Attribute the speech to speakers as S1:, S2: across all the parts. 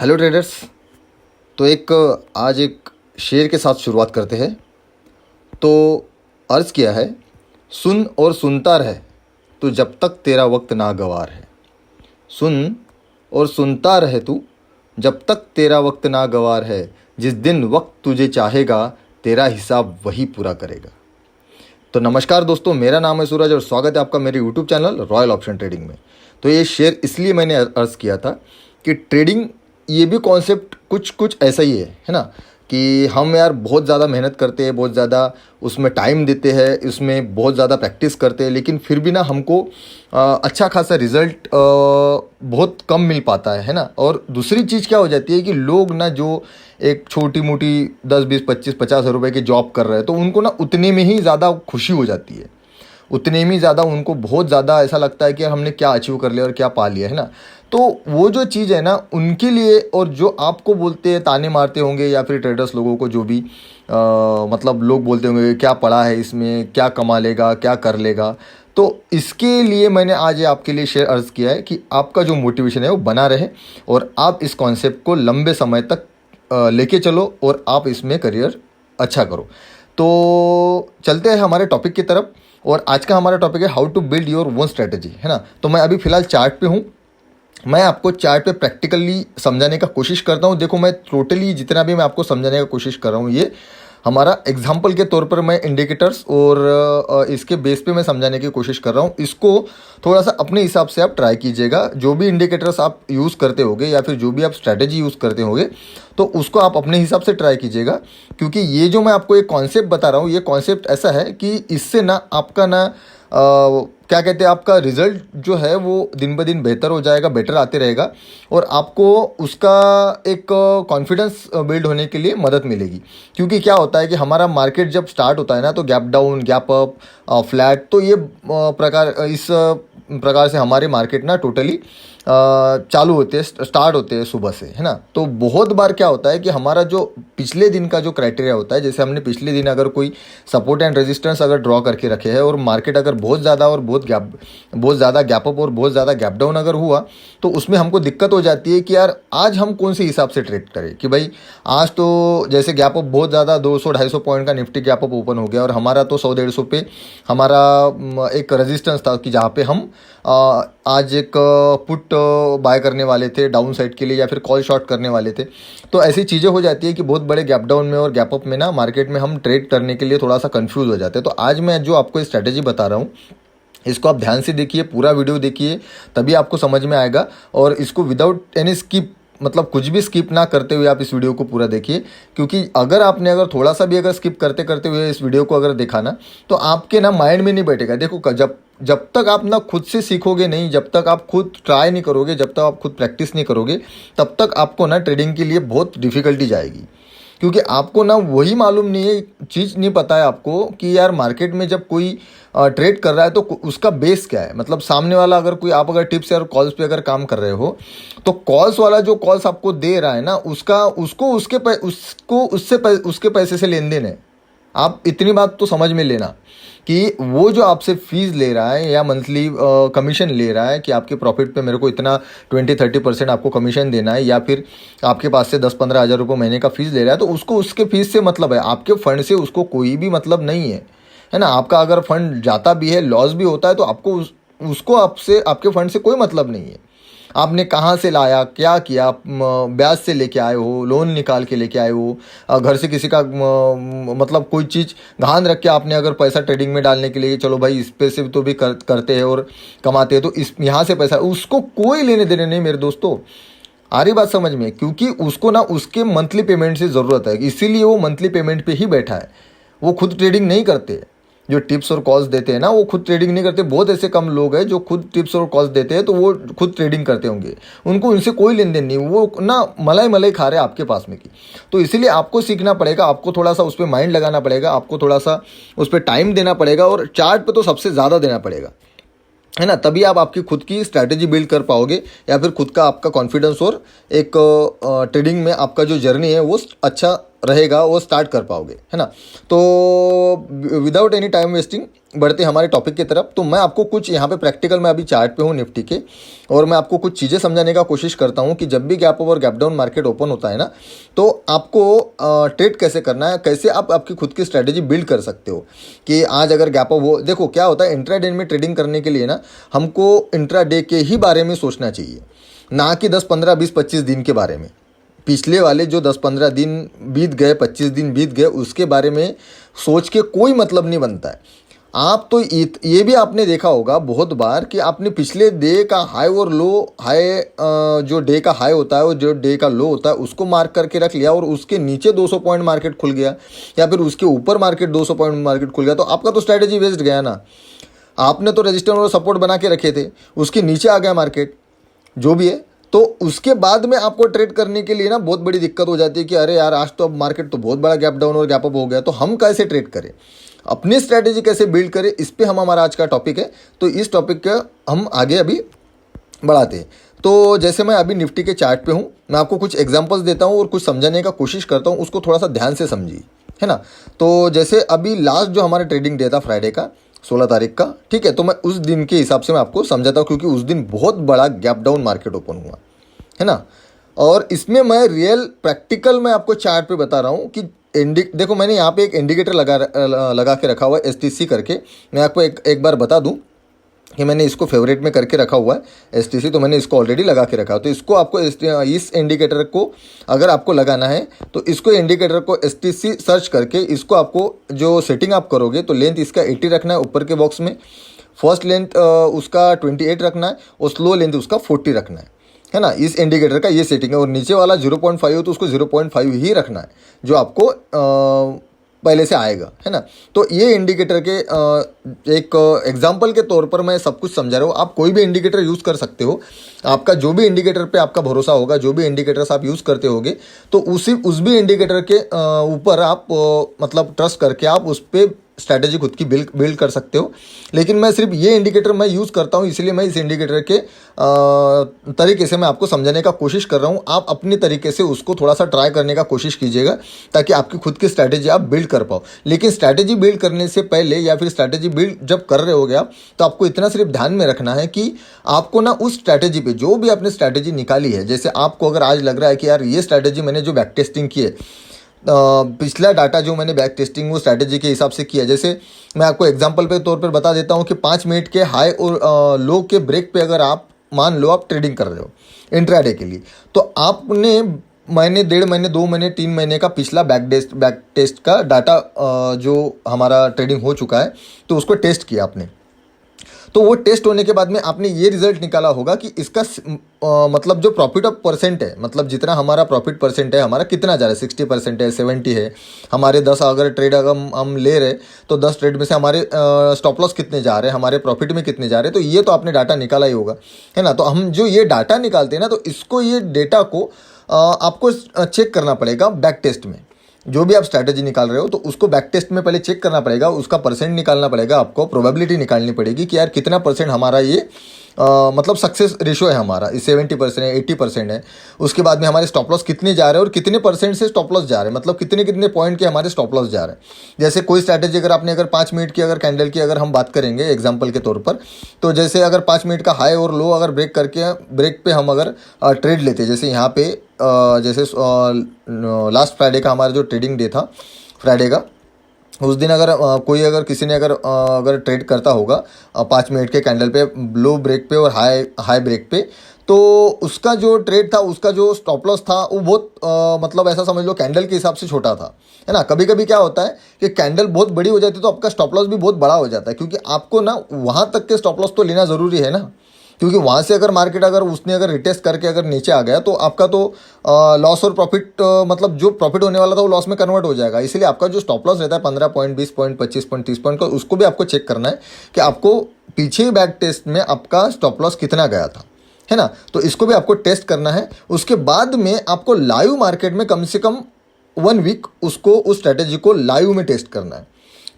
S1: Hello traders. तो आज एक शेर के साथ शुरुआत करते हैं। तो अर्ज़ किया है, सुन और सुनता रहे तो जब तक तेरा वक्त नागवार है। सुन और सुनता रहे तू जब तक तेरा वक्त नागवार है। जिस दिन वक्त तुझे चाहेगा तेरा हिसाब वही पूरा करेगा। तो नमस्कार दोस्तों, मेरा नाम है सूरज और स्वागत है आपका मेरे YouTube channel royal option trading में। तो ये शेयर इसलिए मैंने अर्ज़ किया था कि ट्रेडिंग ये भी कॉन्सेप्ट कुछ कुछ ऐसा ही है ना, कि हम यार बहुत ज़्यादा मेहनत करते हैं, बहुत ज़्यादा उसमें टाइम देते हैं, उसमें बहुत ज़्यादा प्रैक्टिस करते हैं, लेकिन फिर भी ना हमको अच्छा खासा रिजल्ट बहुत कम मिल पाता है ना। और दूसरी चीज़ क्या हो जाती है कि लोग ना जो एक छोटी मोटी 10 20 25 50 रुपए की जॉब कर रहे हैं, तो उनको ना उतने में ही ज़्यादा खुशी हो जाती है, उतने में ज़्यादा उनको बहुत ज़्यादा ऐसा लगता है कि यार हमने क्या अचीव कर लिया और क्या पा लिया है ना। तो वो जो चीज़ है ना उनके लिए, और जो आपको बोलते हैं, ताने मारते होंगे या फिर ट्रेडर्स लोगों को जो भी मतलब लोग बोलते होंगे क्या पड़ा है इसमें, क्या कमा लेगा, क्या कर लेगा। तो इसके लिए मैंने आज ये आपके लिए शेयर अर्ज़ किया है कि आपका जो मोटिवेशन है वो बना रहे और आप इस कॉन्सेप्ट को लंबे समय तक लेके चलो और आप इसमें करियर अच्छा करो। तो चलते हैं हमारे टॉपिक की तरफ। और आज का हमारा टॉपिक है how to build your own strategy, है ना। तो मैं अभी फ़िलहाल चार्ट पे हूँ, मैं आपको चार्ट पे प्रैक्टिकली समझाने का कोशिश करता हूँ। देखो, मैं टोटली जितना भी मैं आपको समझाने का कोशिश कर रहा हूँ, ये हमारा एग्जाम्पल के तौर पर मैं इंडिकेटर्स और इसके बेस पे मैं समझाने की कोशिश कर रहा हूँ। इसको थोड़ा सा अपने हिसाब से आप ट्राई कीजिएगा। जो भी इंडिकेटर्स आप यूज़ करते होगे या फिर जो भी आप स्ट्रैटेजी यूज़ करते होगे, तो उसको आप अपने हिसाब से ट्राई कीजिएगा। क्योंकि ये जो मैं आपको एक कॉन्सेप्ट बता रहा हूँ, ये कॉन्सेप्ट ऐसा है कि इससे ना आपका ना क्या कहते हैं, आपका रिजल्ट जो है वो दिन ब दिन बेहतर हो जाएगा, बेटर आते रहेगा और आपको उसका एक कॉन्फिडेंस बिल्ड होने के लिए मदद मिलेगी। क्योंकि क्या होता है कि हमारा मार्केट जब स्टार्ट होता है ना, तो gap down, gap up, flat, तो ये इस प्रकार से हमारे मार्केट ना टोटली चालू होते हैं, स्टार्ट होते हैं सुबह से, है ना। तो बहुत बार क्या होता है कि हमारा जो पिछले दिन का जो क्राइटेरिया होता है, जैसे हमने पिछले दिन अगर कोई सपोर्ट एंड रेजिस्टेंस अगर ड्रॉ करके रखे हैं और मार्केट अगर बहुत ज़्यादा और बहुत ज़्यादा गैप अप और बहुत ज़्यादा गैप डाउन अगर हुआ, तो उसमें हमको दिक्कत हो जाती है कि यार आज हम कौन से हिसाब से ट्रेड करें। कि भाई आज तो जैसे गैप अप बहुत ज़्यादा 200 250 पॉइंट का निफ्टी गैप अप ओपन हो गया और हमारा तो 100 150 पे हमारा एक रेजिस्टेंस था कि जहाँ पे हम आज एक पुट बाय करने वाले थे डाउन साइड के लिए या फिर कॉल शॉर्ट करने वाले थे। तो ऐसी चीज़ें हो जाती है कि बहुत बड़े गैप डाउन में और गैप अप में ना मार्केट में हम ट्रेड करने के लिए थोड़ा सा कंफ्यूज हो जाते हैं। तो आज मैं जो आपको स्ट्रैटेजी बता रहा हूँ, इसको आप ध्यान से देखिए, पूरा वीडियो देखिए, तभी आपको समझ में आएगा। और इसको विदाउट एनी स्किप, मतलब कुछ भी स्किप ना करते हुए आप इस वीडियो को पूरा देखिए। क्योंकि अगर थोड़ा सा भी अगर स्किप करते करते हुए इस वीडियो को अगर देखा ना, तो आपके ना माइंड में नहीं बैठेगा। देखो, जब तक आप ना खुद से सीखोगे नहीं, जब तक आप खुद ट्राई नहीं करोगे, जब तक आप खुद प्रैक्टिस नहीं करोगे, तब तक आपको ना ट्रेडिंग के लिए बहुत डिफिकल्टी जाएगी। क्योंकि आपको ना वही मालूम नहीं है, चीज़ नहीं पता है आपको कि यार मार्केट में जब कोई ट्रेड कर रहा है तो उसका बेस क्या है। मतलब सामने वाला अगर कोई, आप अगर टिप्स या कॉल्स पे अगर काम कर रहे हो, तो कॉल्स वाला जो कॉल्स आपको दे रहा है ना, उसके पैसे से लेन देन है। आप इतनी बात तो समझ में लेना कि वो जो आपसे फीस ले रहा है या मंथली कमीशन ले रहा है कि आपके प्रॉफिट पे मेरे को इतना 20 30% आपको कमीशन देना है, या फिर आपके पास से 10 15 हज़ार रुपये महीने का फीस ले रहा है, तो उसको उसके फीस से मतलब है, आपके फंड से उसको कोई भी मतलब नहीं है ना। आपका अगर फंड जाता भी है, लॉस भी होता है, तो आपको उसको आपसे, आपके फंड से कोई मतलब नहीं है। आपने कहाँ से लाया, क्या किया, ब्याज से लेके आए हो, लोन निकाल के लेके आए हो, घर से किसी का मतलब कोई चीज़ ध्यान रख के आपने अगर पैसा ट्रेडिंग में डालने के लिए, चलो भाई इस पे से तो भी करते हैं और कमाते हैं, तो इस यहाँ से पैसा, उसको कोई लेने देने नहीं मेरे दोस्तों। आ रही बात समझ में? क्योंकि उसको ना उसके मंथली पेमेंट से ज़रूरत है, इसीलिए वो मंथली पेमेंट पे ही बैठा है। वो खुद ट्रेडिंग नहीं करते। जो टिप्स और कॉल्स देते हैं ना, वो खुद ट्रेडिंग नहीं करते। बहुत ऐसे कम लोग हैं जो खुद टिप्स और कॉल्स देते हैं, तो वो खुद ट्रेडिंग करते होंगे, उनको उनसे कोई लेन देन नहीं, वो ना मलाई मलाई खा रहे हैं आपके पास में की। तो इसीलिए आपको सीखना पड़ेगा, आपको थोड़ा सा उस पर माइंड लगाना पड़ेगा, आपको थोड़ा सा उस पर टाइम देना पड़ेगा और चार्ट पर तो सबसे ज़्यादा देना पड़ेगा, है ना। तभी आप आपकी खुद की स्ट्रैटेजी बिल्ड कर पाओगे, या फिर खुद का आपका कॉन्फिडेंस और एक ट्रेडिंग में आपका जो जर्नी है वो अच्छा रहेगा वो स्टार्ट कर पाओगे, है ना। तो विदाउट एनी टाइम वेस्टिंग बढ़ते हमारे टॉपिक की तरफ। तो मैं आपको कुछ यहाँ पे प्रैक्टिकल, मैं अभी चार्ट पे हूँ निफ्टी के, और मैं आपको कुछ चीज़ें समझाने का कोशिश करता हूँ कि जब भी गैप अप और गैप डाउन मार्केट ओपन होता है ना, तो आपको ट्रेड कैसे करना है, कैसे आप आपकी खुद की स्ट्रैटेजी बिल्ड कर सकते हो। कि आज अगर गैप अप हो, देखो क्या होता है, इंट्राडे में ट्रेडिंग करने के लिए ना हमको इंट्राडे के ही बारे में सोचना चाहिए, ना कि 10 15 20 25 दिन के बारे में। पिछले वाले जो 10-15 दिन बीत गए, 25 दिन बीत गए, उसके बारे में सोच के कोई मतलब नहीं बनता है। आप तो ये भी आपने देखा होगा बहुत बार कि आपने पिछले डे का हाई और लो, जो डे का हाई होता है और जो डे का लो होता है उसको मार्क करके रख लिया, और उसके नीचे 200 पॉइंट मार्केट खुल गया, या फिर उसके ऊपर मार्केट 200 पॉइंट मार्केट खुल गया, तो आपका तो स्ट्रैटेजी वेस्ट गया ना। आपने तो रजिस्टर और सपोर्ट बना के रखे थे, उसके नीचे आ गया मार्केट जो भी है, तो उसके बाद में आपको ट्रेड करने के लिए ना बहुत बड़ी दिक्कत हो जाती है कि अरे यार आज तो अब मार्केट तो बहुत बड़ा गैप डाउन और गैप अप हो गया, तो हम कैसे ट्रेड करें, अपनी स्ट्रैटेजी कैसे बिल्ड करें, इस पे हम हमारा आज का टॉपिक है। तो इस टॉपिक का हम आगे अभी बढ़ाते हैं। तो जैसे मैं अभी निफ्टी के चार्ट पे हूँ, मैं आपको कुछ एग्जांपल्स देता हूँ और कुछ समझाने का कोशिश करता हूँ, उसको थोड़ा सा ध्यान से समझिए, है ना। तो जैसे अभी लास्ट जो हमारा ट्रेडिंग डे था फ्राइडे का 16 तारीख का, ठीक है, तो मैं उस दिन के हिसाब से मैं आपको समझाता हूँ, क्योंकि उस दिन बहुत बड़ा गैप डाउन मार्केट ओपन हुआ, है ना। और इसमें मैं रियल प्रैक्टिकल मैं आपको चार्ट पे बता रहा हूँ कि देखो मैंने यहाँ पे एक इंडिकेटर लगा के रखा हुआ है STC करके। मैं आपको एक बार बता दूँ कि मैंने इसको फेवरेट में करके रखा हुआ है STC, तो मैंने इसको ऑलरेडी लगा के रखा है। तो इसको आपको इस इंडिकेटर को अगर आपको लगाना है तो इसको इंडिकेटर को STC सर्च करके इसको आपको जो सेटिंग आप करोगे तो लेंथ इसका 80 रखना है ऊपर के बॉक्स में, फर्स्ट लेंथ उसका 28 रखना है और स्लो लेंथ उसका 40 रखना है ना। इस इंडिकेटर का ये सेटिंग है, और नीचे वाला 0.5 हो तो उसको 0.5 ही रखना है जो आपको पहले से आएगा, है ना। तो ये इंडिकेटर के एक एग्जांपल के तौर पर मैं सब कुछ समझा रहा हूँ। आप कोई भी इंडिकेटर यूज़ कर सकते हो, आपका जो भी इंडिकेटर पे आपका भरोसा होगा, जो भी इंडिकेटर्स आप यूज़ करते होगे, तो उस भी इंडिकेटर के ऊपर आप मतलब ट्रस्ट करके आप उस पर स्ट्रैटेजी खुद की बिल्ड कर सकते हो। लेकिन मैं सिर्फ ये इंडिकेटर मैं यूज़ करता हूँ, इसलिए मैं इस इंडिकेटर के तरीके से मैं आपको समझाने का कोशिश कर रहा हूँ। आप अपने तरीके से उसको थोड़ा सा ट्राई करने का कोशिश कीजिएगा ताकि आपकी खुद की स्ट्रैटेजी आप बिल्ड कर पाओ। लेकिन स्ट्रैटेजी बिल्ड करने से पहले या फिर स्ट्रैटेजी बिल्ड जब कर रहे होगे आप, तो आपको इतना सिर्फ ध्यान में रखना है कि आपको ना उस स्ट्रैटेजी पे जो भी आपने स्ट्रैटेजी निकाली है, जैसे आपको अगर आज लग रहा है कि यार ये स्ट्रैटेजी मैंने जो बैक टेस्टिंग की है, पिछला डाटा जो मैंने बैक टेस्टिंग वो स्ट्रैटेजी के हिसाब से किया, जैसे मैं आपको एग्जांपल पे तौर पर बता देता हूँ कि 5 मिनट के हाई और लो के ब्रेक पे अगर आप मान लो आप ट्रेडिंग कर रहे हो इंट्राडे के लिए, तो आपने महीने, 1.5 महीने, 2 महीने, 3 महीने का पिछला बैक टेस्ट का डाटा जो हमारा ट्रेडिंग हो चुका है तो उसको टेस्ट किया आपने। तो वो टेस्ट होने के बाद में आपने ये रिजल्ट निकाला होगा कि इसका मतलब जो प्रॉफिट ऑफ परसेंट है, मतलब जितना हमारा प्रॉफिट परसेंट है हमारा कितना जा रहा है, 60% है, 70 है, हमारे 10 अगर ट्रेड अगर हम ले रहे तो 10 ट्रेड में से हमारे स्टॉप लॉस कितने जा रहे हैं, हमारे प्रॉफिट में कितने जा रहे हैं, तो ये तो आपने डाटा निकाला ही होगा, है ना। तो हम जो ये डाटा निकालते हैं ना, तो इसको ये डेटा को आपको चेक करना पड़ेगा बैक टेस्ट में। जो भी आप स्ट्रैटेजी निकाल रहे हो तो उसको बैक टेस्ट में पहले चेक करना पड़ेगा, उसका परसेंट निकालना पड़ेगा, आपको प्रोबेबिलिटी निकालनी पड़ेगी कि यार कितना परसेंट हमारा ये मतलब सक्सेस रेशो है हमारा, 70% है, 80% है। उसके बाद में हमारे स्टॉप लॉस कितने जा रहे हैं और कितने परसेंट से स्टॉप लॉस जा रहे हैं, मतलब कितने कितने पॉइंट के हमारे स्टॉप लॉस जा रहे हैं। जैसे कोई स्ट्रैटेजी अगर आपने अगर 5 मिनट की अगर कैंडल की अगर हम बात करेंगे एग्जांपल के तौर पर, तो जैसे अगर 5 मिनट का हाई और लो अगर ब्रेक करके ब्रेक पे हम अगर ट्रेड लेते, जैसे यहाँ पे जैसे लास्ट फ्राइडे का हमारा जो ट्रेडिंग डे था फ्राइडे का, उस दिन अगर कोई अगर किसी ने अगर ट्रेड करता होगा 5 मिनट के कैंडल पे लो ब्रेक पे और हाई ब्रेक पे, तो उसका जो ट्रेड था, उसका जो स्टॉप लॉस था वो बहुत मतलब ऐसा समझ लो कैंडल के हिसाब से छोटा था, है ना। कभी कभी क्या होता है कि कैंडल बहुत बड़ी हो जाती है तो आपका स्टॉप लॉस भी बहुत बड़ा हो जाता है, क्योंकि आपको ना वहाँ तक के स्टॉप लॉस तो लेना ज़रूरी है ना, क्योंकि वहाँ से अगर मार्केट अगर उसने अगर रिटेस्ट करके अगर नीचे आ गया तो आपका तो लॉस और प्रॉफिट मतलब जो प्रॉफिट होने वाला था वो लॉस में कन्वर्ट हो जाएगा। इसलिए आपका जो स्टॉप लॉस रहता है 15 पॉइंट, 20 पॉइंट, 25 पॉइंट, 30 पॉइंट का, उसको भी आपको चेक करना है कि आपको पीछे बैक टेस्ट में आपका स्टॉप लॉस कितना गया था, है ना। तो इसको भी आपको टेस्ट करना है। उसके बाद में आपको लाइव मार्केट में कम से कम 1 वीक उसको उस स्ट्रैटेजी को लाइव में टेस्ट करना है।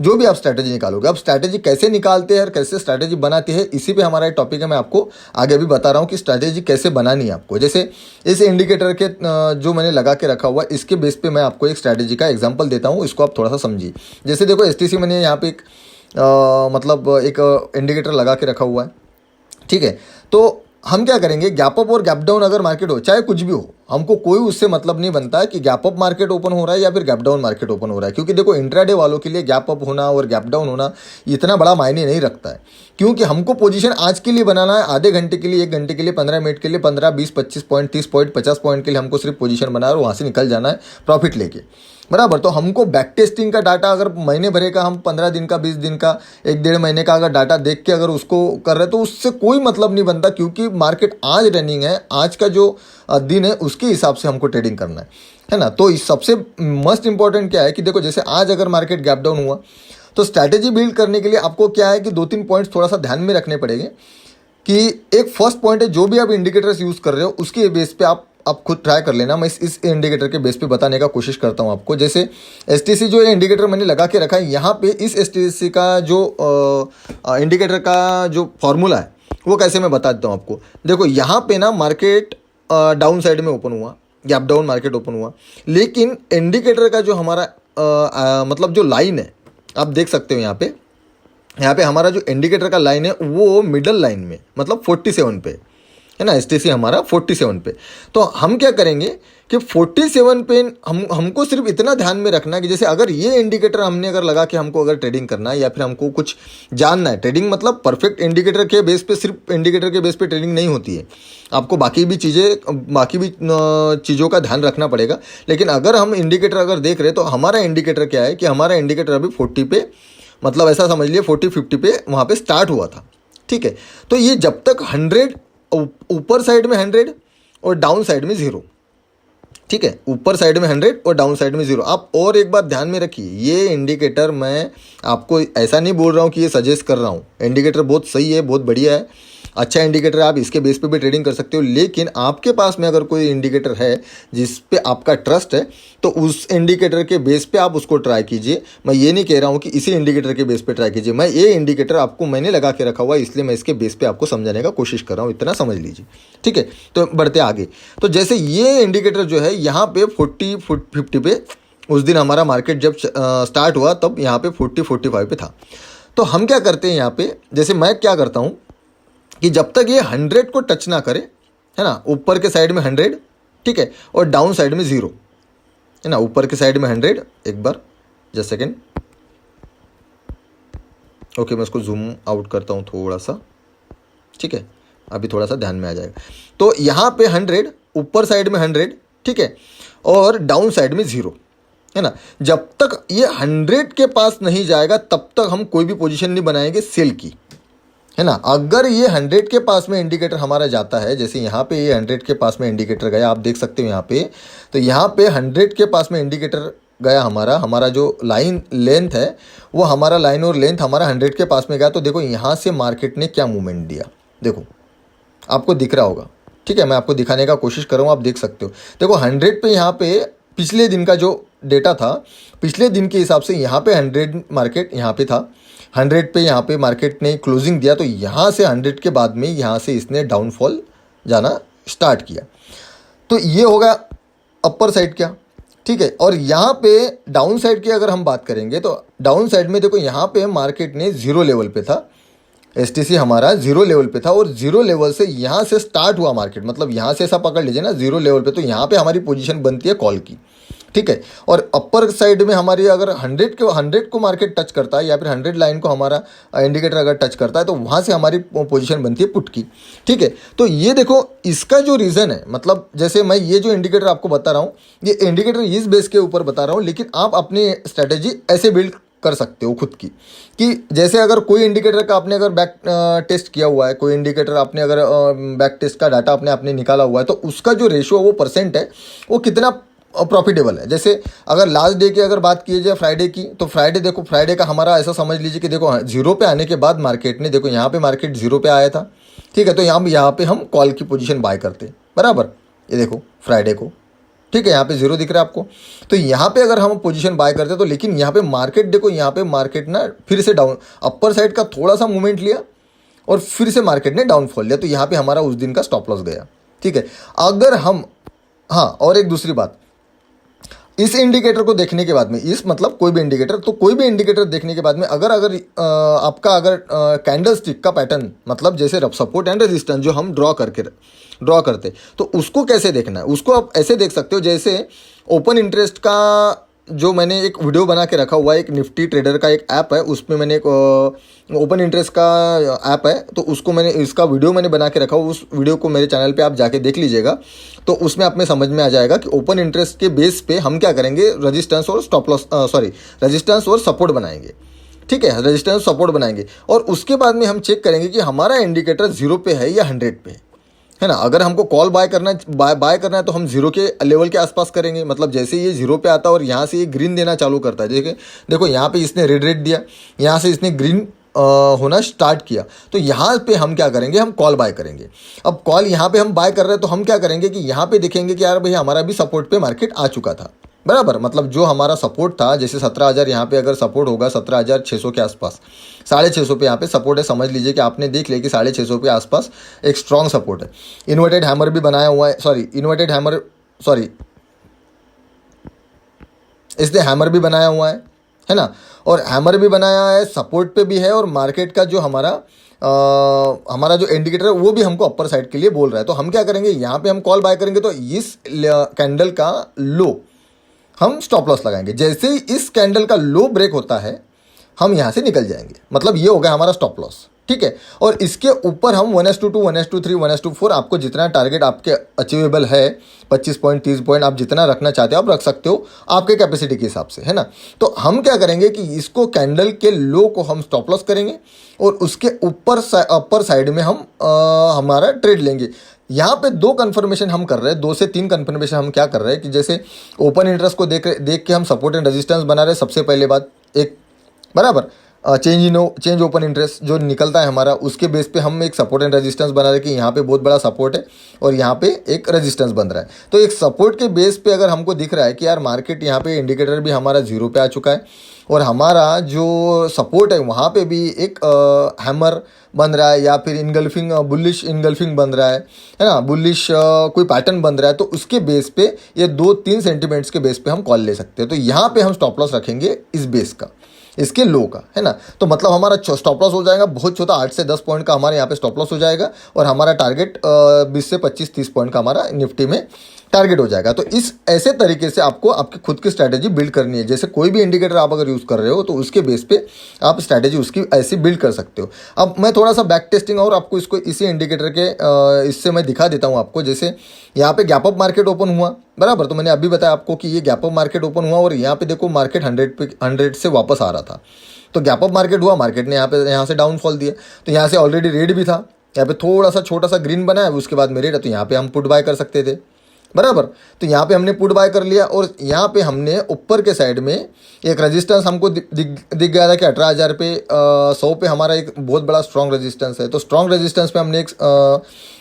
S1: जो भी आप स्ट्रैटेजी निकालोगे। अब स्ट्रैटेजी कैसे निकालते हैं और कैसे स्ट्रैटेजी बनाती है, इसी पे हमारा एक टॉपिक है। मैं आपको आगे भी बता रहा हूँ कि स्ट्रैटेजी कैसे बनानी है आपको। जैसे इस इंडिकेटर के जो मैंने लगा के रखा हुआ है, इसके बेस पे मैं आपको एक स्ट्रैटेजी का एग्जांपल देता हूँ, इसको आप थोड़ा सा समझिए। जैसे देखो एसटीसी मैंने यहाँ पे एक मतलब एक इंडिकेटर लगा के रखा हुआ है, ठीक है। तो हम क्या करेंगे, गैप अप और गैप डाउन अगर मार्केट हो, चाहे कुछ भी हो, हमको कोई उससे मतलब नहीं बनता है कि गैप अप मार्केट ओपन हो रहा है या फिर गैप डाउन मार्केट ओपन हो रहा है। क्योंकि देखो इंट्राडे वालों के लिए गैप अप होना और गैप डाउन होना इतना बड़ा मायने नहीं रखता है। क्योंकि हमको पोजीशन आज के लिए बनाना है, आधे घंटे के लिए, 1 घंटे के लिए, 15 मिनट के लिए, 15, 20, 25 पॉइंट, 30 पॉइंट, 50 पॉइंट के लिए हमको सिर्फ पोजीशन बनाना है और वहाँ से निकल जाना है प्रॉफिट लेके, बराबर। तो हमको बैक टेस्टिंग का डाटा अगर महीने भरे का, हम 15 दिन का, 20 दिन का, 1 डेढ़ महीने का अगर डाटा देख के अगर उसको कर रहे, तो उससे कोई मतलब नहीं बनता। क्योंकि मार्केट आज रनिंग है, आज का जो दिन है उसके हिसाब से हमको ट्रेडिंग करना है ना। तो इस सबसे मस्ट इंपॉर्टेंट क्या है कि देखो, जैसे आज अगर मार्केट गैप डाउन हुआ, तो स्ट्रैटेजी बिल्ड करने के लिए आपको क्या है कि 2-3 पॉइंट्स थोड़ा सा ध्यान में रखने पड़ेंगे। कि एक फर्स्ट पॉइंट है, जो भी आप इंडिकेटर्स यूज़ कर रहे हो उसके बेस पे आप खुद ट्राई कर लेना। मैं इस इंडिकेटर के बेस पे बताने का कोशिश करता हूँ आपको। जैसे एसटीसी जो है इंडिकेटर मैंने लगा के रखा है, यहाँ पे इस एसटीसी का जो इंडिकेटर का जो फॉर्मूला है वो कैसे मैं बता देता हूँ आपको। देखो यहाँ पे ना मार्केट डाउन साइड में ओपन हुआ, गैप डाउन मार्केट ओपन हुआ, लेकिन इंडिकेटर का जो हमारा मतलब जो लाइन है, आप देख सकते हो यहाँ पे हमारा जो इंडिकेटर का लाइन है वो मिडल लाइन में, मतलब 47 पे है ना। एसटीसी हमारा 47 पे। तो हम क्या करेंगे कि 47 पे हमको सिर्फ इतना ध्यान में रखना है कि जैसे अगर ये इंडिकेटर हमने अगर लगा के हमको अगर ट्रेडिंग करना है या फिर हमको कुछ जानना है, ट्रेडिंग मतलब परफेक्ट इंडिकेटर के बेस पे, सिर्फ इंडिकेटर के बेस पे ट्रेडिंग नहीं होती है, आपको बाकी भी चीज़ों का ध्यान रखना पड़ेगा। लेकिन अगर हम इंडिकेटर अगर देख रहे हैं, तो हमारा इंडिकेटर क्या है कि हमारा इंडिकेटर अभी 40 पे, मतलब ऐसा समझ लिए 40-50 पे वहाँ पे स्टार्ट हुआ था, ठीक है। तो ये जब तक 100 ऊपर साइड में 100 और डाउन साइड में 0, ठीक है, ऊपर साइड में 100 और डाउन साइड में 0। आप और एक बात ध्यान में रखिए, ये इंडिकेटर मैं आपको ऐसा नहीं बोल रहा हूँ कि ये सजेस्ट कर रहा हूँ, इंडिकेटर बहुत सही है, बहुत बढ़िया है, अच्छा इंडिकेटर है, आप इसके बेस पे भी ट्रेडिंग कर सकते हो। लेकिन आपके पास में अगर कोई इंडिकेटर है जिस पे आपका ट्रस्ट है, तो उस इंडिकेटर के बेस पे आप उसको ट्राई कीजिए। मैं ये नहीं कह रहा हूँ कि इसी इंडिकेटर के बेस पे ट्राई कीजिए, मैं ये इंडिकेटर आपको मैंने लगा के रखा हुआ है, इसलिए मैं इसके बेस पे आपको समझाने का कोशिश कर रहा हूँ, इतना समझ लीजिए, ठीक है। तो बढ़ते आगे। तो जैसे ये इंडिकेटर जो है यहाँ पे 40-50 पे उस दिन हमारा मार्केट जब स्टार्ट हुआ, तब यहाँ पे 40-45 पे था। तो हम क्या करते हैं यहाँ पे, जैसे मैं क्या करता हूँ कि जब तक ये 100 को टच ना करे, है ना, ऊपर के साइड में 100, ठीक है, और डाउन साइड में 0, है ना, ऊपर के साइड में 100, एक बार जस्ट सेकेंड, ओके, मैं इसको जूम आउट करता हूँ थोड़ा सा, ठीक है, अभी थोड़ा सा ध्यान में आ जाएगा। तो यहाँ पे 100, ऊपर साइड में 100, ठीक है, और डाउन साइड में 0, है ना। जब तक ये 100 के पास नहीं जाएगा तब तक हम कोई भी पोजीशन नहीं बनाएंगे सेल की, है ना। अगर ये 100 के पास में इंडिकेटर हमारा जाता है, जैसे यहाँ पे ये 100 के पास में इंडिकेटर गया, आप देख सकते हो यहाँ पे, तो यहाँ पे 100 के पास में इंडिकेटर गया, हमारा जो लाइन लेंथ है वो, हमारा लाइन और लेंथ हमारा 100 के पास में गया। तो देखो यहाँ से मार्केट ने क्या मूवमेंट दिया, देखो आपको दिख रहा होगा, ठीक है, मैं आपको दिखाने का कोशिश कर रहा हूँ, आप देख सकते हो। देखो 100 पे यहाँ पे पिछले दिन का जो डेटा था, पिछले दिन के हिसाब से यहाँ पे 100 मार्केट यहाँ पे था, 100 पे यहाँ पे मार्केट ने क्लोजिंग दिया। तो यहाँ से 100 के बाद में यहाँ से इसने डाउनफॉल जाना स्टार्ट किया। तो ये होगा अपर साइड क्या, ठीक है। और यहाँ पे डाउन साइड की अगर हम बात करेंगे, तो डाउन साइड में देखो यहाँ पे मार्केट ने 0 लेवल पे था, एसटीसी हमारा 0 लेवल पे था, और 0 लेवल से यहाँ से स्टार्ट हुआ मार्केट, मतलब यहाँ से ऐसा पकड़ लीजिए ना 0 लेवल पे, तो यहाँ पे हमारी पोजीशन बनती है कॉल की, ठीक है। और अपर साइड में हमारी अगर 100 को मार्केट टच करता है या फिर 100 लाइन को हमारा इंडिकेटर अगर टच करता है, तो वहाँ से हमारी पोजीशन बनती है पुट की, ठीक है। तो ये देखो इसका जो रीज़न है, मतलब जैसे मैं ये जो इंडिकेटर आपको बता रहा हूँ, ये इंडिकेटर इस बेस के ऊपर बता रहा हूँ, लेकिन आप अपनी स्ट्रैटेजी ऐसे बिल्ड कर सकते हो खुद की, कि जैसे अगर कोई इंडिकेटर का आपने अगर बैक टेस्ट किया हुआ है, कोई इंडिकेटर आपने अगर बैक टेस्ट का डाटा आपने निकाला हुआ है, तो उसका जो रेशियो वो परसेंट है वो कितना प्रॉफिटेबल है। जैसे अगर लास्ट डे की अगर बात की जाए फ्राइडे की, तो फ्राइडे देखो, फ्राइडे का हमारा ऐसा समझ लीजिए कि देखो 0 पे आने के बाद मार्केट ने, देखो यहाँ पे मार्केट 0 पे आया था, ठीक है, तो यहाँ पे हम कॉल की पोजीशन बाय करते, बराबर। ये देखो फ्राइडे को ठीक है, यहाँ पे जीरो दिख रहा है आपको। तो यहाँ पे अगर हम पोजीशन बाय करते तो, लेकिन यहाँ पे मार्केट देखो, यहाँ पे मार्केट ना फिर से डाउन, अपर साइड का थोड़ा सा मूवमेंट लिया और फिर से मार्केट ने डाउनफॉल लिया, तो यहाँ पे हमारा उस दिन का स्टॉप लॉस गया। ठीक है, अगर हम, हाँ और एक दूसरी बात, इस इंडिकेटर को देखने के बाद में, इस मतलब कोई भी इंडिकेटर, तो कोई भी इंडिकेटर देखने के बाद में अगर आपका अगर कैंडल स्टिक का पैटर्न, मतलब जैसे सपोर्ट एंड रेजिस्टेंस जो हम ड्रॉ करते, तो उसको कैसे देखना है, उसको आप ऐसे देख सकते हो जैसे ओपन इंटरेस्ट का जो मैंने एक वीडियो बना के रखा हुआ है, एक निफ्टी ट्रेडर का एक ऐप है, उसमें मैंने एक ओपन इंटरेस्ट का ऐप है, तो उसको मैंने, इसका वीडियो मैंने बना के रखा हुआ, उस वीडियो को मेरे चैनल पे आप जाके देख लीजिएगा। तो उसमें आप में समझ में आ जाएगा कि ओपन इंटरेस्ट के बेस पे हम क्या करेंगे, रेजिस्टेंस और स्टॉप लॉस, रेजिस्टेंस और सपोर्ट बनाएंगे। ठीक है, रेजिस्टेंस सपोर्ट बनाएंगे और उसके बाद में हम चेक करेंगे कि हमारा इंडिकेटर 0 पे है या 100 पे है ना। अगर हमको कॉल बाय करना है तो हम जीरो के लेवल के आसपास करेंगे, मतलब जैसे ये जीरो पे आता है और यहाँ से ये ग्रीन देना चालू करता है, देखो यहाँ पे इसने रेड दिया, यहाँ से इसने ग्रीन होना स्टार्ट किया, तो यहाँ पे हम क्या करेंगे, हम कॉल बाय करेंगे। अब कॉल यहाँ पे हम बाय कर रहे हैं तो हम क्या करेंगे कि यहाँ पे देखेंगे कि यार भाई हमारा भी सपोर्ट पे मार्केट आ चुका था, बराबर, मतलब जो हमारा सपोर्ट था, जैसे 17,000 यहाँ पे अगर सपोर्ट होगा 17,600 के आसपास, 650 पे यहाँ पे सपोर्ट है, समझ लीजिए कि आपने देख लिया कि 650 के आसपास एक स्ट्रॉन्ग सपोर्ट है। इन्वर्टेड हैमर भी बनाया हुआ है, इसने हैमर भी बनाया हुआ है ना, और हैमर भी बनाया है, सपोर्ट पे भी है, और मार्केट का जो हमारा जो इंडिकेटर है वो भी हमको अपर साइड के लिए बोल रहा है। तो हम क्या करेंगे, यहाँ पे हम कॉल बाय करेंगे तो इस कैंडल का लो हम स्टॉप लॉस लगाएंगे। जैसे ही इस कैंडल का लो ब्रेक होता है हम यहाँ से निकल जाएंगे, मतलब ये हो गया हमारा स्टॉप लॉस। ठीक है, और इसके ऊपर हम 1:2, 1:3, 1:4, आपको जितना टारगेट आपके अचीवेबल है, 25 पॉइंट 30 पॉइंट आप जितना रखना चाहते हो आप रख सकते हो आपके कैपेसिटी के हिसाब से, है ना। तो हम क्या करेंगे कि इसको कैंडल के लो को हम स्टॉप लॉस करेंगे और उसके ऊपर अपर साइड में हम हमारा ट्रेड लेंगे। यहाँ पे 2 कन्फर्मेशन हम कर रहे हैं, 2 से 3 कन्फर्मेशन हम क्या कर रहे हैं कि जैसे ओपन इंटरेस्ट को देख के हम सपोर्ट एंड रेजिस्टेंस बना रहे हैं। सबसे पहले बात एक, बराबर, चेंज ओपन इंटरेस्ट जो निकलता है हमारा, उसके बेस पे हम एक सपोर्ट एंड रेजिस्टेंस बना रहे हैं कि यहाँ पे बहुत बड़ा सपोर्ट है और यहाँ पे एक रेजिस्टेंस बन रहा है। तो एक सपोर्ट के बेस पे अगर हमको दिख रहा है कि यार मार्केट यहाँ पे इंडिकेटर भी हमारा 0 पे आ चुका है और हमारा जो सपोर्ट है वहाँ पे भी एक हैमर बन रहा है या फिर इनगल्फिंग, बुलिश इनगल्फिंग बन रहा है ना, बुलिश कोई पैटर्न बन रहा है, तो उसके बेस पे ये 2-3 सेंटीमेंट्स के बेस पे हम कॉल ले सकते हैं। तो यहाँ पे हम स्टॉप लॉस रखेंगे इस बेस का, इसके लो का, है ना। तो मतलब हमारा स्टॉप लॉस हो जाएगा बहुत छोटा, 8 से 10 पॉइंट का हमारे यहाँ पे स्टॉप लॉस हो जाएगा और हमारा टारगेट 20 से 25-30 पॉइंट का हमारा निफ्टी में टारगेट हो जाएगा। तो इस ऐसे तरीके से आपको आपकी खुद की स्ट्रैटेजी बिल्ड करनी है। जैसे कोई भी इंडिकेटर आप अगर यूज़ कर रहे हो तो उसके बेस पे आप स्ट्रैटेजी उसकी ऐसी बिल्ड कर सकते हो। अब मैं थोड़ा सा बैक टेस्टिंग और आपको इसको इसी इंडिकेटर के इससे मैं दिखा देता हूँ आपको। जैसे यहाँ पे गैप अप मार्केट ओपन हुआ, बराबर, तो मैंने अभी बताया आपको कि ये गैप अप मार्केट ओपन हुआ और यहाँ पे देखो मार्केट 100 से वापस आ रहा था। तो गैप अप मार्केट हुआ, मार्केट ने यहाँ से डाउनफॉल दिया, तो यहाँ से ऑलरेडी रेड भी था, यहाँ पे थोड़ा सा छोटा सा ग्रीन बना है, उसके बाद में रेड है, तो यहाँ पे हम पुट बाय कर सकते थे, बराबर। तो यहाँ पे हमने पुट बाय कर लिया और यहाँ पे हमने ऊपर के साइड में एक रेजिस्टेंस हमको दिख गया था कि 18,000 पे 100 पे हमारा एक बहुत बड़ा स्ट्रॉन्ग रेजिस्टेंस है। तो स्ट्रॉन्ग रेजिस्टेंस पे हमने एक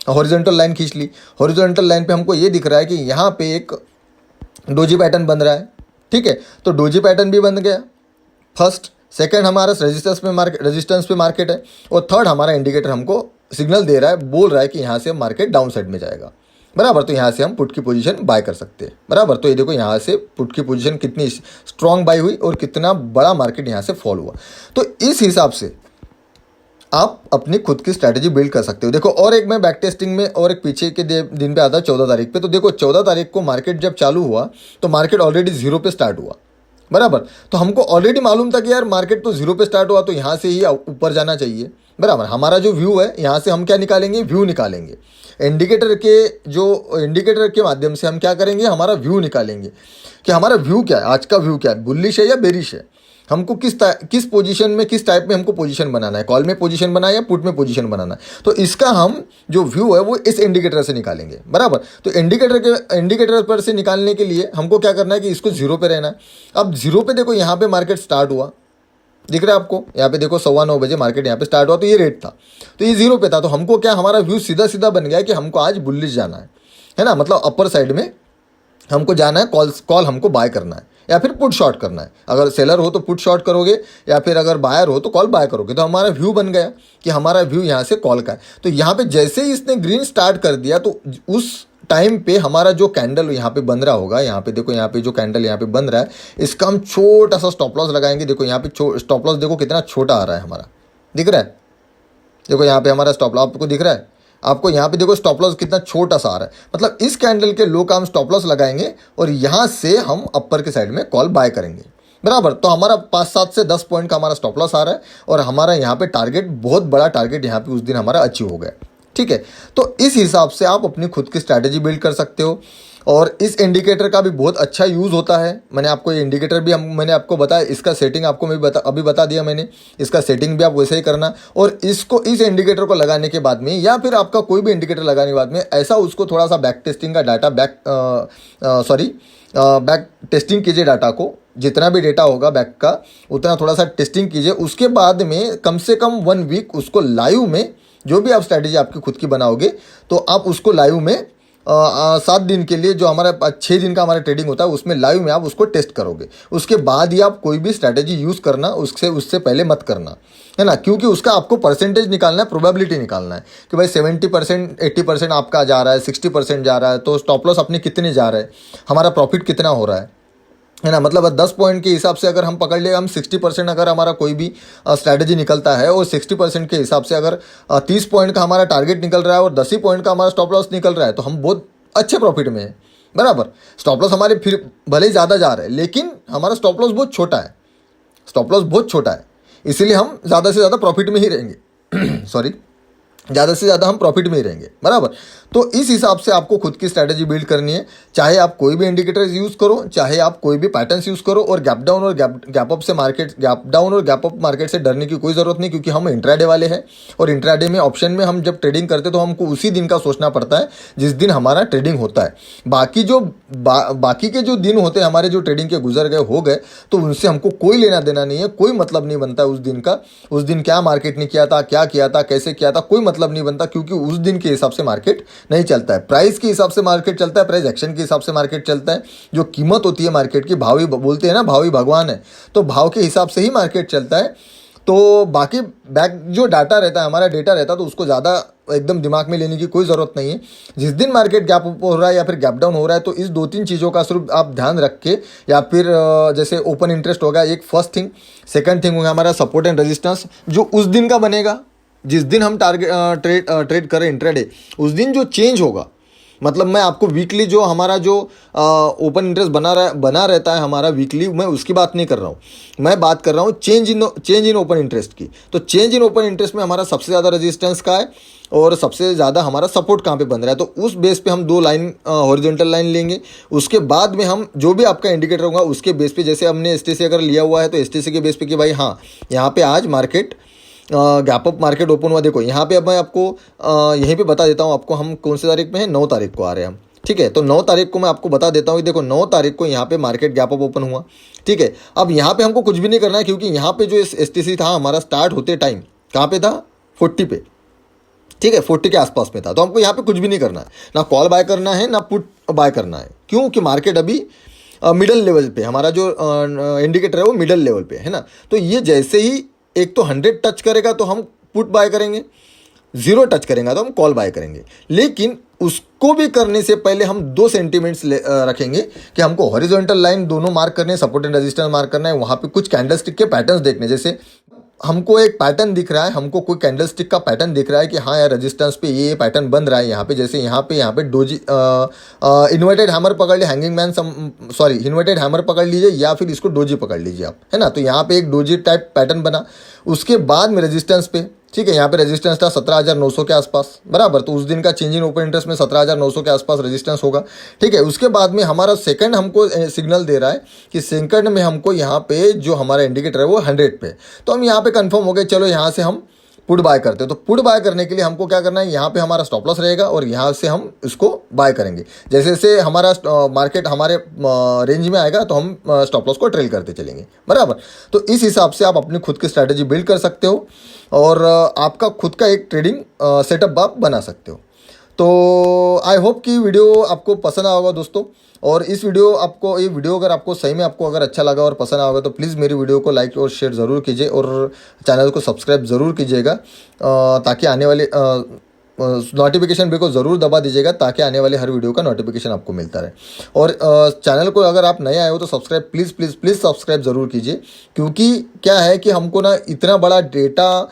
S1: हॉरिजॉन्टल लाइन खींच ली। हॉरिजॉन्टल लाइन पे हमको ये दिख रहा है कि यहाँ पे एक डोजी पैटर्न बन रहा है, ठीक है। तो डोजी पैटर्न भी बन गया फर्स्ट, सेकंड हमारा रेजिस्टेंस पे मार्केट है और थर्ड हमारा इंडिकेटर हमको सिग्नल दे रहा है, बोल रहा है कि यहाँ से मार्केट डाउन साइड में जाएगा, बराबर। तो यहाँ से हम पुट की पोजीशन बाय कर सकते हैं, बराबर। तो ये देखो यहाँ से पुट की पोजीशन कितनी स्ट्रॉन्ग बाय हुई और कितना बड़ा मार्केट यहाँ से फॉल हुआ। तो इस हिसाब से आप अपनी खुद की स्ट्रैटेजी बिल्ड कर सकते हो। देखो और एक मैं बैक टेस्टिंग में और एक पीछे के दिन पे आता 14 तारीख पे। तो देखो 14 तारीख को मार्केट जब चालू हुआ तो मार्केट ऑलरेडी 0 पे स्टार्ट हुआ, बराबर। तो हमको ऑलरेडी मालूम था कि यार मार्केट तो 0 पे स्टार्ट हुआ तो यहाँ से ही ऊपर जाना चाहिए, बराबर। हमारा जो व्यू है यहाँ से हम क्या निकालेंगे, व्यू निकालेंगे। इंडिकेटर के माध्यम से हम क्या करेंगे, हमारा व्यू निकालेंगे कि हमारा व्यू क्या है, आज का व्यू क्या है, बुलिश है या बेरिश है, हमको किस पोजीशन में, किस टाइप में हमको पोजीशन बनाना है, कॉल में पोजीशन बनाना है या पुट में पोजीशन बनाना है। तो इसका हम जो व्यू है वो इस इंडिकेटर से निकालेंगे, बराबर। तो इंडिकेटर पर से निकालने के लिए हमको क्या करना है कि इसको 0 पे रहना है। अब 0 पे देखो यहाँ पे मार्केट स्टार्ट हुआ, दिख रहा है आपको, यहाँ पे देखो 9:15 बजे मार्केट यहाँ पे स्टार्ट हुआ, तो ये रेट था, तो ये 0 पे था। तो हमको क्या, हमारा व्यू सीधा सीधा बन गया कि हमको आज बुलिश जाना है ना, मतलब अपर साइड में हमको जाना है, कॉल हमको बाय करना है या फिर पुट शॉर्ट करना है। अगर सेलर हो तो पुट शॉर्ट करोगे, या फिर अगर बायर हो तो कॉल बाय करोगे। तो हमारा व्यू बन गया कि हमारा व्यू यहाँ से कॉल का है। तो यहाँ पे जैसे ही इसने ग्रीन स्टार्ट कर दिया तो उस टाइम पे हमारा जो कैंडल यहाँ पे बन रहा होगा, यहाँ पे देखो, यहाँ पे जो कैंडल यहाँ पे बन रहा है इसका हम छोटा सा स्टॉप लॉस लगाएंगे। देखो यहाँ पे स्टॉप लॉस देखो कितना छोटा आ रहा है हमारा, दिख रहा है? देखो यहाँ पे हमारा स्टॉप लॉस आपको दिख रहा है, आपको यहाँ पे देखो स्टॉप लॉस कितना छोटा सा आ रहा है। मतलब इस कैंडल के लो का हम स्टॉप लॉस लगाएंगे और यहाँ से हम अपर के साइड में कॉल बाय करेंगे, बराबर। तो हमारा 5-7 से 10 पॉइंट का हमारा स्टॉप लॉस आ रहा है और हमारा यहाँ पे टारगेट, बहुत बड़ा टारगेट यहाँ पे उस दिन हमारा अचीव हो गया, ठीक है। तो इस हिसाब से आप अपनी खुद की स्ट्रैटेजी बिल्ड कर सकते हो। और इस इंडिकेटर का भी बहुत अच्छा यूज़ होता है। मैंने आपको ये इंडिकेटर भी मैंने आपको बताया, इसका सेटिंग आपको मैं अभी बता दिया मैंने। इसका सेटिंग भी आप वैसे ही करना। और इसको, इस इंडिकेटर को लगाने के बाद में या फिर आपका कोई भी इंडिकेटर लगाने के बाद में ऐसा उसको थोड़ा सा बैक टेस्टिंग का डाटा बैक टेस्टिंग कीजिए डाटा को, जितना भी डेटा होगा बैक का उतना थोड़ा सा टेस्टिंग कीजिए। उसके बाद में कम से कम 1 वीक उसको लाइव में, जो भी आप स्ट्रैटेजी आपकी खुद की बनाओगे तो आप उसको लाइव में 7 दिन के लिए, जो हमारा 6 दिन का हमारा ट्रेडिंग होता है उसमें लाइव में आप उसको टेस्ट करोगे। उसके बाद ही आप कोई भी स्ट्रैटेजी यूज़ करना, उससे पहले मत करना, है ना। क्योंकि उसका आपको परसेंटेज निकालना है, प्रोबेबिलिटी निकालना है कि भाई 70%, 80% आपका जा रहा है, 60% जा रहा है, तो स्टॉप लॉस अपने कितने जा रहा है, हमारा प्रॉफिट कितना हो रहा है ना। मतलब 10 पॉइंट के हिसाब से अगर हम पकड़ ले, हम 60% अगर हमारा कोई भी स्ट्रैटेजी निकलता है और 60% के हिसाब से अगर 30 पॉइंट का हमारा टारगेट निकल रहा है और 10 ही पॉइंट का हमारा स्टॉप लॉस निकल रहा है तो हम बहुत अच्छे प्रॉफिट में है, बराबर। स्टॉप लॉस हमारे फिर भले ही ज़्यादा जा रहे हैं लेकिन हमारा स्टॉप लॉस बहुत छोटा है, स्टॉप लॉस बहुत छोटा है, इसीलिए हम ज़्यादा से ज़्यादा प्रॉफिट में ही रहेंगे सॉरी, ज़्यादा से ज़्यादा हम प्रॉफिट में ही रहेंगे, बराबर। तो इस हिसाब से आपको खुद की स्ट्रैटेजी बिल्ड करनी है। चाहे आप कोई भी इंडिकेटर यूज़ करो, चाहे आप कोई भी पैटर्न्स यूज़ करो। और गैप डाउन और गैप अप से मार्केट, गैप डाउन और गैप अप मार्केट से डरने की कोई ज़रूरत नहीं, क्योंकि हम इंट्राडे वाले हैं। और इंट्राडे में ऑप्शन में हम जब ट्रेडिंग करते हैं तो हमको उसी दिन का सोचना पड़ता है जिस दिन हमारा ट्रेडिंग होता है। बाकी के जो दिन होते हैं हमारे, जो ट्रेडिंग के गुजर गए, हो गए, तो उनसे हमको कोई लेना देना नहीं है, कोई मतलब नहीं बनता उस दिन का। उस दिन क्या मार्केट ने किया था, क्या किया था, कैसे किया था, कोई मतलब नहीं बनता, क्योंकि उस दिन के हिसाब से मार्केट नहीं चलता है। प्राइस के हिसाब से मार्केट चलता है, प्राइस एक्शन के हिसाब से मार्केट चलता है। जो कीमत होती है मार्केट की, भाव ही बोलते हैं ना, भाव ही भगवान है, तो भाव के हिसाब से ही मार्केट चलता है। तो बाकी बैक जो डाटा रहता है, हमारा डेटा रहता है, तो उसको ज़्यादा एकदम दिमाग में लेने की कोई ज़रूरत नहीं है। जिस दिन मार्केट गैप अप हो रहा है या फिर गैप डाउन हो रहा है, तो इस 2-3 चीज़ों का सिर्फ आप ध्यान रख के, या फिर जैसे ओपन इंटरेस्ट होगा एक फर्स्ट थिंग, सेकंड थिंग होगा हमारा सपोर्ट एंड रेजिस्टेंस, जो उस दिन का बनेगा, जिस दिन हम ट्रेड करें इंट्राडे, उस दिन जो चेंज होगा। मतलब मैं आपको वीकली जो हमारा जो ओपन इंटरेस्ट बना रहता है हमारा वीकली, मैं उसकी बात नहीं कर रहा हूँ, मैं बात कर रहा हूँ चेंज इन ओपन इंटरेस्ट की। तो चेंज इन ओपन इंटरेस्ट में हमारा सबसे ज़्यादा रेजिस्टेंस का है और सबसे ज़्यादा हमारा सपोर्ट कहाँ पे बन रहा है। तो उस बेस पे हम 2 लाइन हॉरिजॉन्टल लाइन लेंगे। उसके बाद में हम जो भी आपका इंडिकेटर होगा उसके बेस पे, जैसे हमने एसटीसी अगर लिया हुआ है तो एसटीसी के बेस पे कि भाई हाँ, यहाँ पे आज market gap up market open हुआ। देखो यहाँ पे अब मैं आपको यहीं पे बता देता हूँ आपको, हम कौन सी तारीख में है, 9 तारीख को आ रहे हैं हम, ठीक है। तो 9 तारीख को मैं आपको बता देता हूँ, देखो 9 तारीख को यहाँ पे मार्केट गैप अप ओपन हुआ, ठीक है। अब यहाँ पे हमको कुछ भी नहीं करना है, क्योंकि यहाँ पे जो एसटीसी था हमारा स्टार्ट होते टाइम कहाँ पे था, 40 पे, ठीक है, 40 के आसपास में था। तो हमको यहाँ पे कुछ भी नहीं करना है, ना कॉल बाय करना है ना पुट बाय करना है। क्यों कि मार्केट अभी मिडल लेवल पे, हमारा जो इंडिकेटर है वो मिडल लेवल पे है ना। तो ये जैसे ही एक तो 100 टच करेगा तो हम पुट बाय करेंगे, 0 टच करेगा तो हम कॉल बाय करेंगे। लेकिन उसको भी करने से पहले हम 2 सेंटीमेंट्स रखेंगे कि हमको हॉरिजॉन्टल लाइन दोनों मार्क करने, सपोर्ट एंड रेजिस्टेंस मार्क करना है। वहाँ पे कुछ कैंडलस्टिक के पैटर्न्स देखने, जैसे हमको एक पैटर्न दिख रहा है, हमको कोई कैंडलस्टिक का पैटर्न दिख रहा है कि हाँ यार रेजिस्टेंस पे ये पैटर्न बन रहा है यहाँ पे। जैसे यहाँ पे डोजी इन्वर्टेड हैमर पकड़ लीजिए, hanging man sorry inverted hammer पकड़ लीजिए, या फिर इसको डोजी पकड़ लीजिए आप, है ना। तो यहाँ पे एक डोजी टाइप पैटर्न बना। उसके बाद में रेजिस्टेंस पे, ठीक है, यहाँ पे रेजिस्टेंस था 17,900 के आसपास, बराबर। तो उस दिन का चेंज इन ओपन इंटरेस्ट में 17,900 के आसपास रेजिस्टेंस होगा, ठीक है। उसके बाद में हमारा सेकंड हमको सिग्नल दे रहा है कि सेकंड में हमको यहाँ पे जो हमारा इंडिकेटर है वो 100 पे। तो हम यहाँ पे कंफर्म हो गए, चलो यहाँ से हम पुट बाय करते हैं। तो पुट बाय करने के लिए हमको क्या करना है, यहाँ पे हमारा स्टॉप लॉस रहेगा और यहाँ से हम इसको बाय करेंगे। जैसे जैसे हमारा मार्केट हमारे रेंज में आएगा तो हम स्टॉप लॉस को ट्रेल करते चलेंगे, बराबर। तो इस हिसाब से आप अपनी खुद की स्ट्रैटेजी बिल्ड कर सकते हो और आपका खुद का एक ट्रेडिंग सेटअप आप बना सकते हो। तो आई होप कि वीडियो आपको पसंद आया होगा दोस्तों। और इस वीडियो आपको ये वीडियो अगर आपको सही में आपको अगर अच्छा लगा और पसंद आया होगा तो प्लीज़ मेरी वीडियो को लाइक और शेयर ज़रूर कीजिए और चैनल को सब्सक्राइब ज़रूर कीजिएगा, ताकि आने वाले नोटिफिकेशन बेल को ज़रूर दबा दीजिएगा ताकि आने वाले हर वीडियो का नोटिफिकेशन आपको मिलता रहे। और चैनल को अगर आप नए आए हो तो subscribe please please please subscribe ज़रूर कीजिए, क्योंकि क्या है कि हमको ना इतना बड़ा डेटा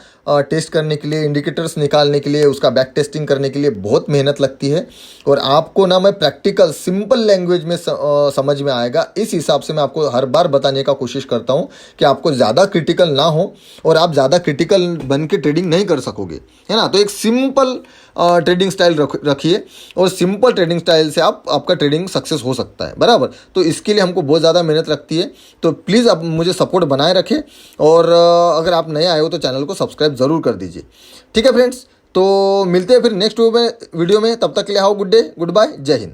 S1: टेस्ट करने के लिए, इंडिकेटर्स निकालने के लिए, उसका बैक टेस्टिंग करने के लिए बहुत मेहनत लगती है। और आपको ना मैं प्रैक्टिकल सिंपल लैंग्वेज में समझ में आएगा, इस हिसाब से मैं आपको हर बार बताने का कोशिश करता हूँ कि आपको ज़्यादा क्रिटिकल ना हो और आप ज़्यादा क्रिटिकल बन के ट्रेडिंग नहीं कर सकोगे, है ना। तो एक सिंपल ट्रेडिंग स्टाइल रखिए और सिंपल ट्रेडिंग स्टाइल से आपका ट्रेडिंग सक्सेस हो सकता है, बराबर। तो इसके लिए हमको बहुत ज़्यादा मेहनत लगती है। तो प्लीज़ आप मुझे सपोर्ट बनाए रखें और अगर आप नए आए हो तो चैनल को सब्सक्राइब ज़रूर कर दीजिए। ठीक है फ्रेंड्स, तो मिलते हैं फिर नेक्स्ट वीडियो में। तब तक के लिए how good day, good bye, जय हिंद।